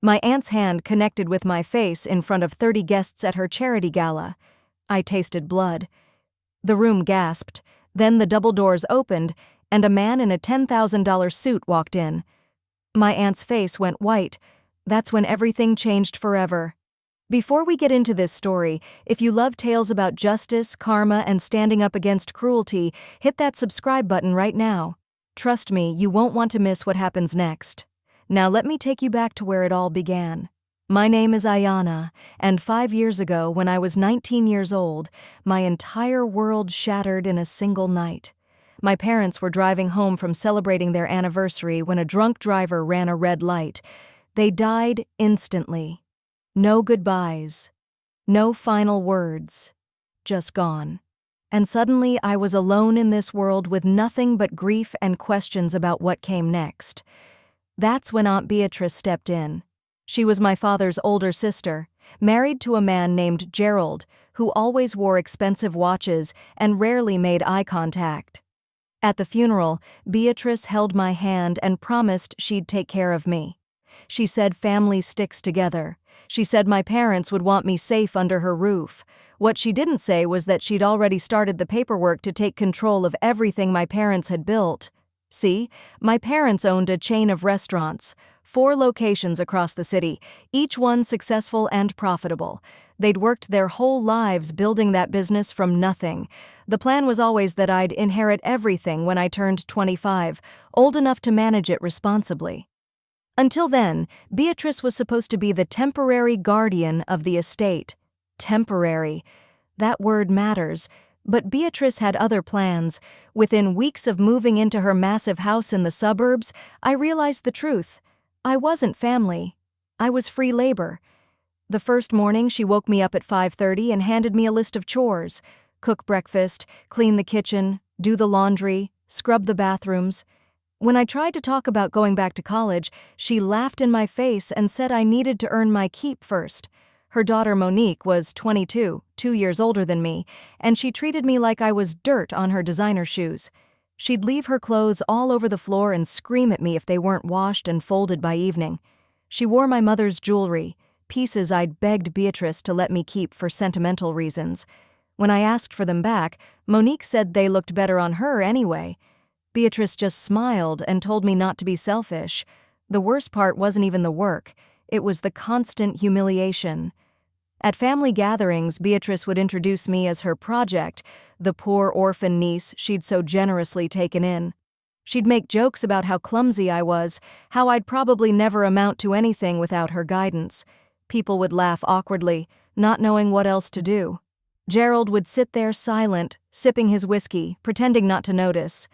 My aunt's hand connected with my face in front of 30 guests at her charity gala. I tasted blood. The room gasped, then the double doors opened, and a man in a $10,000 suit walked in. My aunt's face went white. That's when everything changed forever. Before we get into this story, if you love tales about justice, karma, and standing up against cruelty, hit that subscribe button right now. Trust me, you won't want to miss what happens next. Now let me take you back to where it all began. My name is Ayana, and 5 years ago, when I was 19 years old, my entire world shattered in a single night. My parents were driving home from celebrating their anniversary when a drunk driver ran a red light. They died instantly. No goodbyes. No final words. Just gone. And suddenly I was alone in this world with nothing but grief and questions about what came next. That's when Aunt Beatrice stepped in. She was my father's older sister, married to a man named Gerald, who always wore expensive watches and rarely made eye contact. At the funeral, Beatrice held my hand and promised she'd take care of me. She said family sticks together. She said my parents would want me safe under her roof. What she didn't say was that she'd already started the paperwork to take control of everything my parents had built. See, my parents owned a chain of restaurants, 4 locations across the city, each one successful and profitable. They'd worked their whole lives building that business from nothing. The plan was always that I'd inherit everything when I turned 25, old enough to manage it responsibly. Until then, Beatrice was supposed to be the temporary guardian of the estate. Temporary. That word matters. But Beatrice had other plans. Within weeks of moving into her massive house in the suburbs, I realized the truth. I wasn't family. I was free labor. The first morning, she woke me up at 5:30 and handed me a list of chores. Cook breakfast, clean the kitchen, do the laundry, scrub the bathrooms. When I tried to talk about going back to college, she laughed in my face and said I needed to earn my keep first. Her daughter Monique was 22, 2 years older than me, and she treated me like I was dirt on her designer shoes. She'd leave her clothes all over the floor and scream at me if they weren't washed and folded by evening. She wore my mother's jewelry, pieces I'd begged Beatrice to let me keep for sentimental reasons. When I asked for them back, Monique said they looked better on her anyway. Beatrice just smiled and told me not to be selfish. The worst part wasn't even the work. It was the constant humiliation. At family gatherings, Beatrice would introduce me as her project, the poor orphan niece she'd so generously taken in. She'd make jokes about how clumsy I was, how I'd probably never amount to anything without her guidance. People would laugh awkwardly, not knowing what else to do. Gerald would sit there silent, sipping his whiskey, pretending not to notice.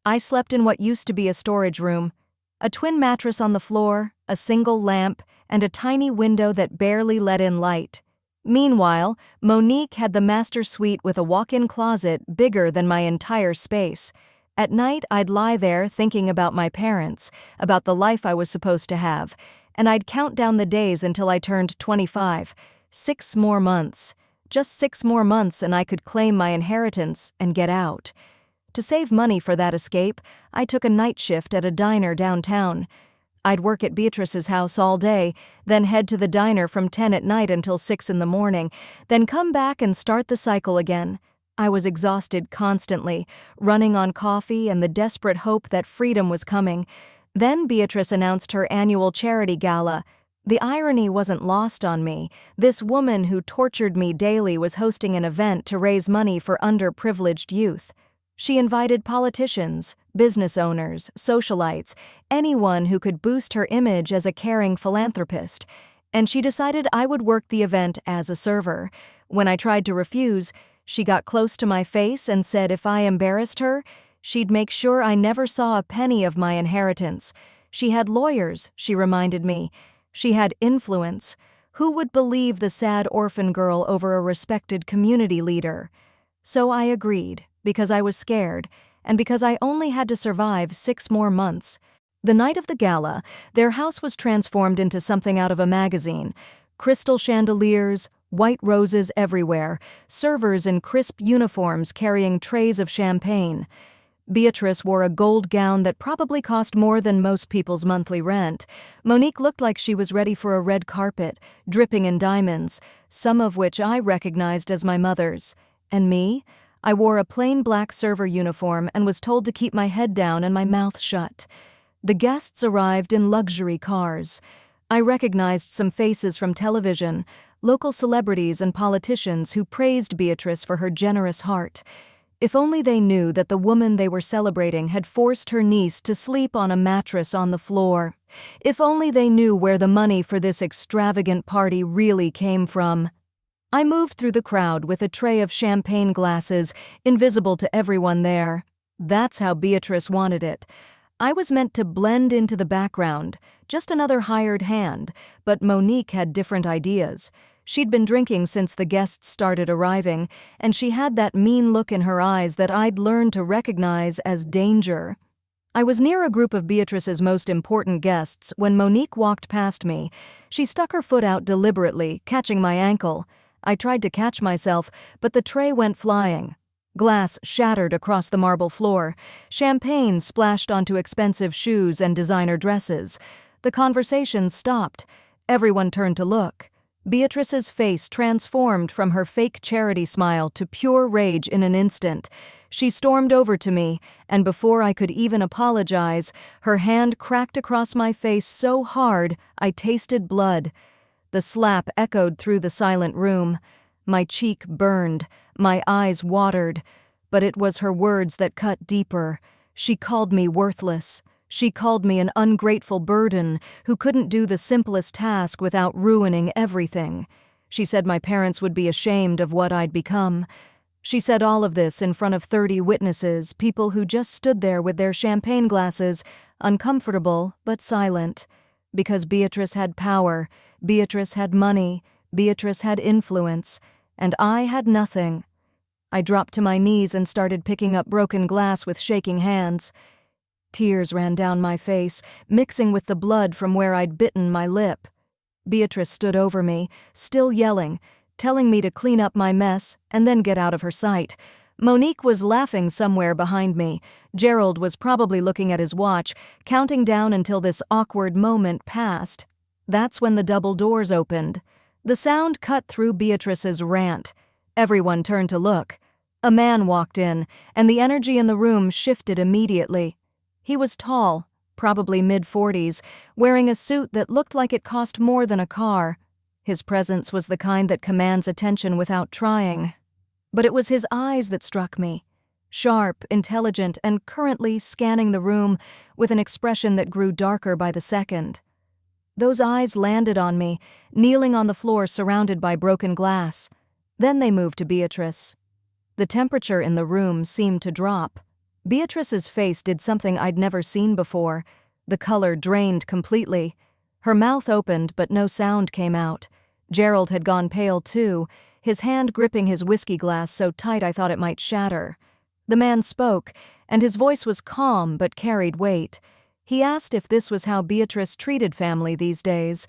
I slept in what used to be a storage room. A twin mattress on the floor, a single lamp, and a tiny window that barely let in light. Meanwhile, Monique had the master suite with a walk-in closet bigger than my entire space. At night, I'd lie there thinking about my parents, about the life I was supposed to have, and I'd count down the days until I turned 25. 6 more months. Just 6 more months and I could claim my inheritance and get out. To save money for that escape, I took a night shift at a diner downtown. I'd work at Beatrice's house all day, then head to the diner from 10 at night until 6 in the morning, then come back and start the cycle again. I was exhausted constantly, running on coffee and the desperate hope that freedom was coming. Then Beatrice announced her annual charity gala. The irony wasn't lost on me. This woman who tortured me daily was hosting an event to raise money for underprivileged youth. She invited politicians, business owners, socialites, anyone who could boost her image as a caring philanthropist, and she decided I would work the event as a server. When I tried to refuse, she got close to my face and said if I embarrassed her, she'd make sure I never saw a penny of my inheritance. She had lawyers, she reminded me. She had influence. Who would believe the sad orphan girl over a respected community leader? So I agreed, because I was scared, and because I only had to survive 6 more months. The night of the gala, their house was transformed into something out of a magazine. Crystal chandeliers, white roses everywhere, servers in crisp uniforms carrying trays of champagne. Beatrice wore a gold gown that probably cost more than most people's monthly rent. Monique looked like she was ready for a red carpet, dripping in diamonds, some of which I recognized as my mother's. And me? I wore a plain black server uniform and was told to keep my head down and my mouth shut. The guests arrived in luxury cars. I recognized some faces from television, local celebrities and politicians who praised Beatrice for her generous heart. If only they knew that the woman they were celebrating had forced her niece to sleep on a mattress on the floor. If only they knew where the money for this extravagant party really came from. I moved through the crowd with a tray of champagne glasses, invisible to everyone there. That's how Beatrice wanted it. I was meant to blend into the background, just another hired hand, but Monique had different ideas. She'd been drinking since the guests started arriving, and she had that mean look in her eyes that I'd learned to recognize as danger. I was near a group of Beatrice's most important guests when Monique walked past me. She stuck her foot out deliberately, catching my ankle. I tried to catch myself, but the tray went flying. Glass shattered across the marble floor. Champagne splashed onto expensive shoes and designer dresses. The conversation stopped. Everyone turned to look. Beatrice's face transformed from her fake charity smile to pure rage in an instant. She stormed over to me, and before I could even apologize, her hand cracked across my face so hard I tasted blood. The slap echoed through the silent room. My cheek burned, my eyes watered, but it was her words that cut deeper. She called me worthless. She called me an ungrateful burden who couldn't do the simplest task without ruining everything. She said my parents would be ashamed of what I'd become. She said all of this in front of 30 witnesses, people who just stood there with their champagne glasses, uncomfortable but silent. Because Beatrice had power, Beatrice had money, Beatrice had influence, and I had nothing. I dropped to my knees and started picking up broken glass with shaking hands. Tears ran down my face, mixing with the blood from where I'd bitten my lip. Beatrice stood over me, still yelling, telling me to clean up my mess and then get out of her sight. Monique was laughing somewhere behind me. Gerald was probably looking at his watch, counting down until this awkward moment passed. That's when the double doors opened. The sound cut through Beatrice's rant. Everyone turned to look. A man walked in, and the energy in the room shifted immediately. He was tall, probably mid-40s, wearing a suit that looked like it cost more than a car. His presence was the kind that commands attention without trying. But it was his eyes that struck me. Sharp, intelligent, and currently scanning the room with an expression that grew darker by the second. Those eyes landed on me, kneeling on the floor surrounded by broken glass. Then they moved to Beatrice. The temperature in the room seemed to drop. Beatrice's face did something I'd never seen before. The color drained completely. Her mouth opened, but no sound came out. Gerald had gone pale too, his hand gripping his whiskey glass so tight I thought it might shatter. The man spoke, and his voice was calm but carried weight. He asked if this was how Beatrice treated family these days.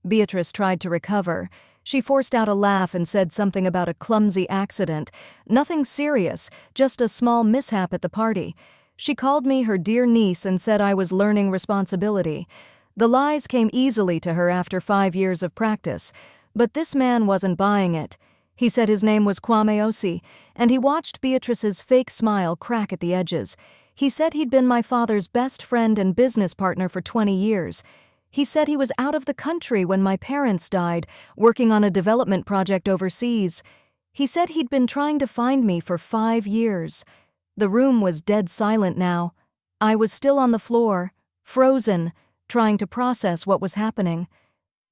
Beatrice tried to recover. She forced out a laugh and said something about a clumsy accident. Nothing serious, just a small mishap at the party. She called me her dear niece and said I was learning responsibility. The lies came easily to her after 5 years of practice. But this man wasn't buying it. He said his name was Kwame Osi, and he watched Beatrice's fake smile crack at the edges. He said he'd been my father's best friend and business partner for 20 years. He said he was out of the country when my parents died, working on a development project overseas. He said he'd been trying to find me for 5 years. The room was dead silent now. I was still on the floor, frozen, trying to process what was happening.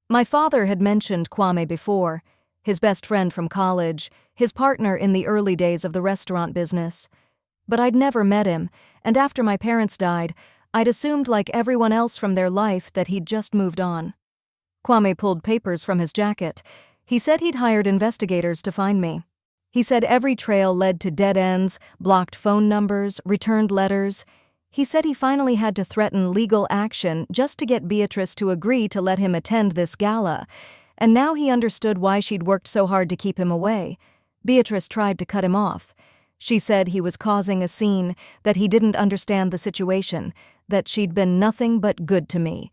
My father had mentioned Kwame before, his best friend from college, his partner in the early days of the restaurant business. But I'd never met him, and after my parents died, I'd assumed like everyone else from their life that he'd just moved on. Kwame pulled papers from his jacket. He said he'd hired investigators to find me. He said every trail led to dead ends, blocked phone numbers, returned letters. He said he finally had to threaten legal action just to get Beatrice to agree to let him attend this gala. And now he understood why she'd worked so hard to keep him away. Beatrice tried to cut him off. She said he was causing a scene, that he didn't understand the situation, that she'd been nothing but good to me.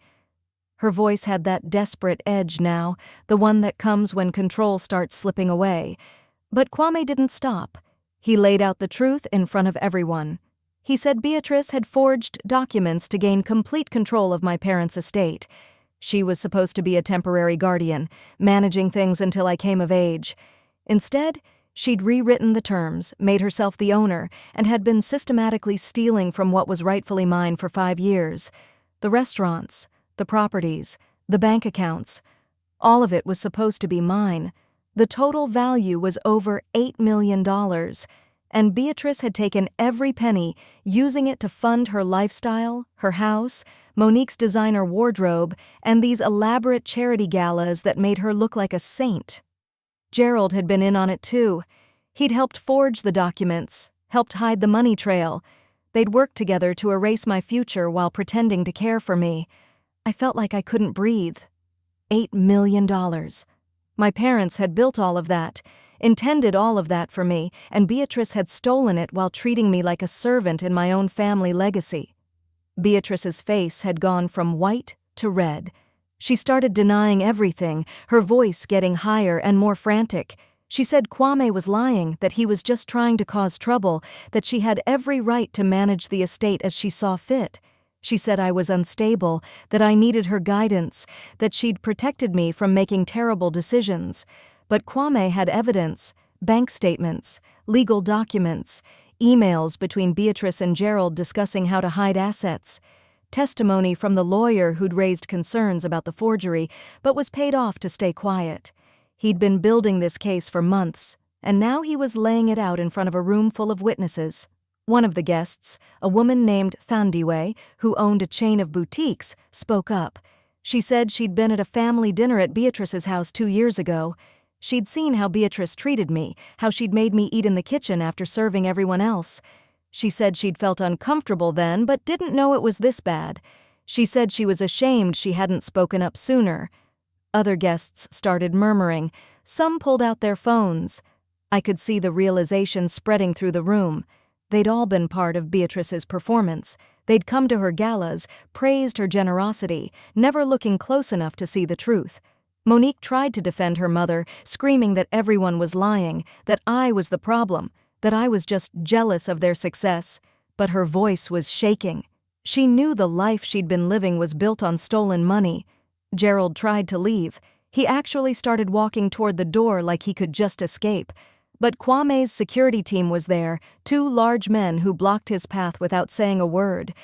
Her voice had that desperate edge now, the one that comes when control starts slipping away. But Kwame didn't stop. He laid out the truth in front of everyone. He said Beatrice had forged documents to gain complete control of my parents' estate. She was supposed to be a temporary guardian, managing things until I came of age. Instead, she'd rewritten the terms, made herself the owner, and had been systematically stealing from what was rightfully mine for 5 years. The restaurants, the properties, the bank accounts. All of it was supposed to be mine. The total value was over $8 million. And Beatrice had taken every penny, using it to fund her lifestyle, her house, Monique's designer wardrobe, and these elaborate charity galas that made her look like a saint. Gerald had been in on it too. He'd helped forge the documents, helped hide the money trail. They'd worked together to erase my future while pretending to care for me. I felt like I couldn't breathe. $8 million. My parents had built all of that, intended all of that for me, and Beatrice had stolen it while treating me like a servant in my own family legacy. Beatrice's face had gone from white to red. She started denying everything, her voice getting higher and more frantic. She said Kwame was lying, that he was just trying to cause trouble, that she had every right to manage the estate as she saw fit. She said I was unstable, that I needed her guidance, that she'd protected me from making terrible decisions. But Kwame had evidence, bank statements, legal documents, emails between Beatrice and Gerald discussing how to hide assets, testimony from the lawyer who'd raised concerns about the forgery but was paid off to stay quiet. He'd been building this case for months, and now he was laying it out in front of a room full of witnesses. One of the guests, a woman named Thandiwe, who owned a chain of boutiques, spoke up. She said she'd been at a family dinner at Beatrice's house 2 years ago. She'd seen how Beatrice treated me, how she'd made me eat in the kitchen after serving everyone else. She said she'd felt uncomfortable then, but didn't know it was this bad. She said she was ashamed she hadn't spoken up sooner. Other guests started murmuring. Some pulled out their phones. I could see the realization spreading through the room. They'd all been part of Beatrice's performance. They'd come to her galas, praised her generosity, never looking close enough to see the truth. Monique tried to defend her mother, screaming that everyone was lying, that I was the problem, that I was just jealous of their success. But her voice was shaking. She knew the life she'd been living was built on stolen money. Gerald tried to leave. He actually started walking toward the door like he could just escape. But Kwame's security team was there, 2 large men who blocked his path without saying a word.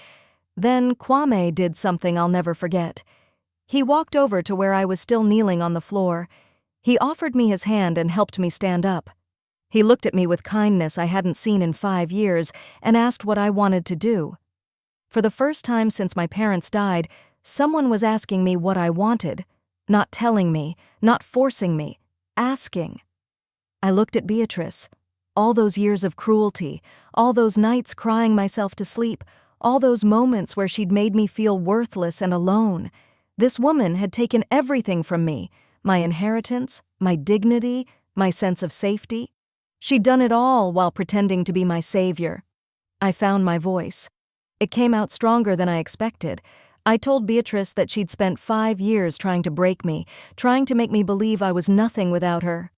Then Kwame did something I'll never forget. He walked over to where I was still kneeling on the floor. He offered me his hand and helped me stand up. He looked at me with kindness I hadn't seen in 5 years and asked what I wanted to do. For the first time since my parents died, someone was asking me what I wanted, not telling me, not forcing me, asking. I looked at Beatrice. All those years of cruelty, all those nights crying myself to sleep, all those moments where she'd made me feel worthless and alone. This woman had taken everything from me, my inheritance, my dignity, my sense of safety. She'd done it all while pretending to be my savior. I found my voice. It came out stronger than I expected. I told Beatrice that she'd spent 5 years trying to break me, trying to make me believe I was nothing without her.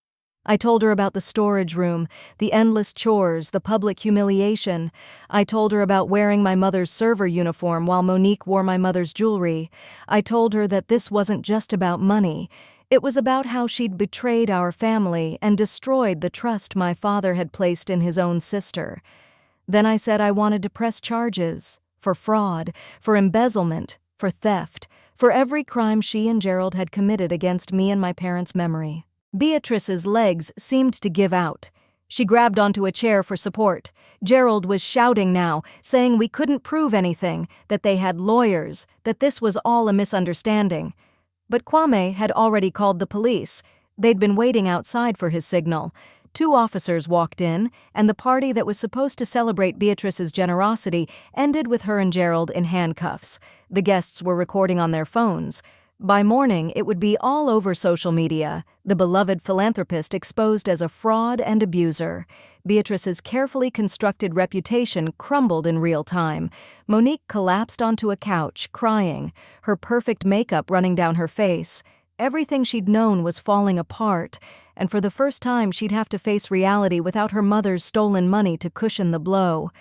I told her about the storage room, the endless chores, the public humiliation. I told her about wearing my mother's server uniform while Monique wore my mother's jewelry. I told her that this wasn't just about money. It was about how she'd betrayed our family and destroyed the trust my father had placed in his own sister. Then I said I wanted to press charges for fraud, for embezzlement, for theft, for every crime she and Gerald had committed against me and my parents' memory. Beatrice's legs seemed to give out. She grabbed onto a chair for support. Gerald was shouting now, saying we couldn't prove anything, that they had lawyers, that this was all a misunderstanding. But Kwame had already called the police. They'd been waiting outside for his signal. 2 officers walked in, and the party that was supposed to celebrate Beatrice's generosity ended with her and Gerald in handcuffs. The guests were recording on their phones. By morning, it would be all over social media, the beloved philanthropist exposed as a fraud and abuser. Beatrice's carefully constructed reputation crumbled in real time. Monique collapsed onto a couch, crying, her perfect makeup running down her face. Everything she'd known was falling apart, and for the first time she'd have to face reality without her mother's stolen money to cushion the blow.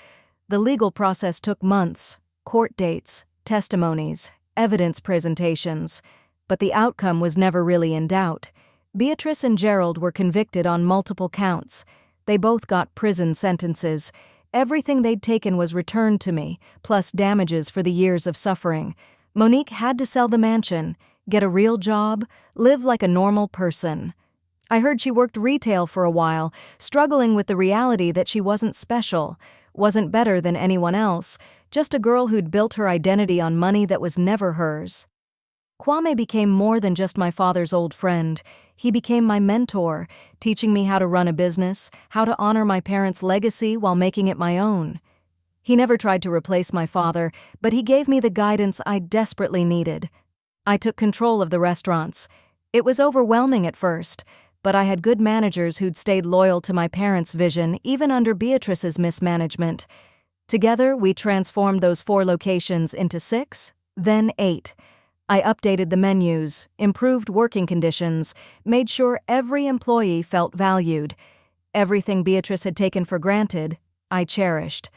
The legal process took months, court dates, testimonies, evidence presentations, but the outcome was never really in doubt. Beatrice and Gerald were convicted on multiple counts. They both got prison sentences. Everything they'd taken was returned to me, plus damages for the years of suffering. Monique had to sell the mansion, get a real job, live like a normal person. I heard she worked retail for a while, struggling with the reality that she wasn't special, wasn't better than anyone else, just a girl who'd built her identity on money that was never hers. Kwame became more than just my father's old friend. He became my mentor, teaching me how to run a business, how to honor my parents' legacy while making it my own. He never tried to replace my father, but he gave me the guidance I desperately needed. I took control of the restaurants. It was overwhelming at first, but I had good managers who'd stayed loyal to my parents' vision even under Beatrice's mismanagement. Together, we transformed those 4 locations into 6, then 8. I updated the menus, improved working conditions, made sure every employee felt valued. Everything Beatrice had taken for granted, I cherished.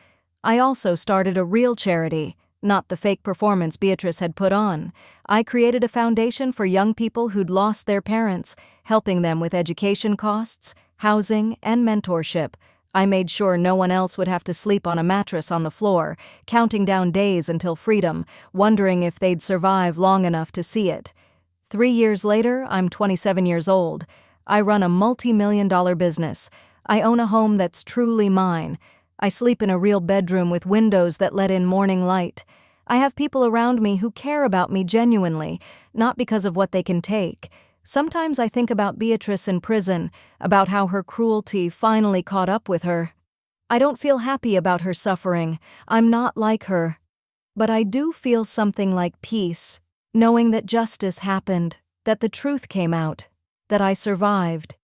I also started a real charity, not the fake performance Beatrice had put on. I created a foundation for young people who'd lost their parents, helping them with education costs, housing, and mentorship. I made sure no one else would have to sleep on a mattress on the floor, counting down days until freedom, wondering if they'd survive long enough to see it. 3 years later, I'm 27 years old. I run a multi-million-dollar business. I own a home that's truly mine. I sleep in a real bedroom with windows that let in morning light. I have people around me who care about me genuinely, not because of what they can take. Sometimes I think about Beatrice in prison, about how her cruelty finally caught up with her. I don't feel happy about her suffering. I'm not like her. But I do feel something like peace, knowing that justice happened, that the truth came out, that I survived.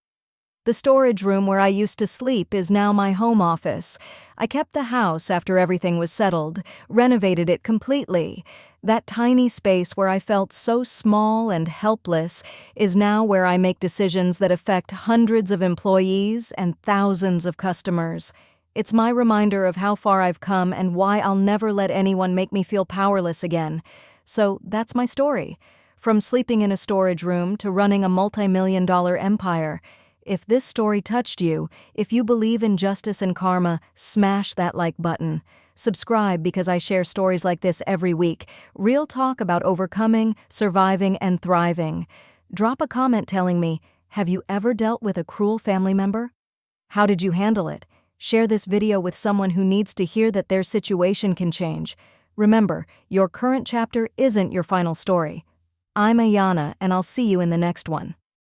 The storage room where I used to sleep is now my home office. I kept the house after everything was settled, renovated it completely. That tiny space where I felt so small and helpless is now where I make decisions that affect hundreds of employees and thousands of customers. It's my reminder of how far I've come and why I'll never let anyone make me feel powerless again. So that's my story. From sleeping in a storage room to running a multi-million-dollar empire. If this story touched you, if you believe in justice and karma, smash that like button. Subscribe because I share stories like this every week. Real talk about overcoming, surviving, and thriving. Drop a comment telling me, have you ever dealt with a cruel family member? How did you handle it? Share this video with someone who needs to hear that their situation can change. Remember, your current chapter isn't your final story. I'm Ayana, and I'll see you in the next one.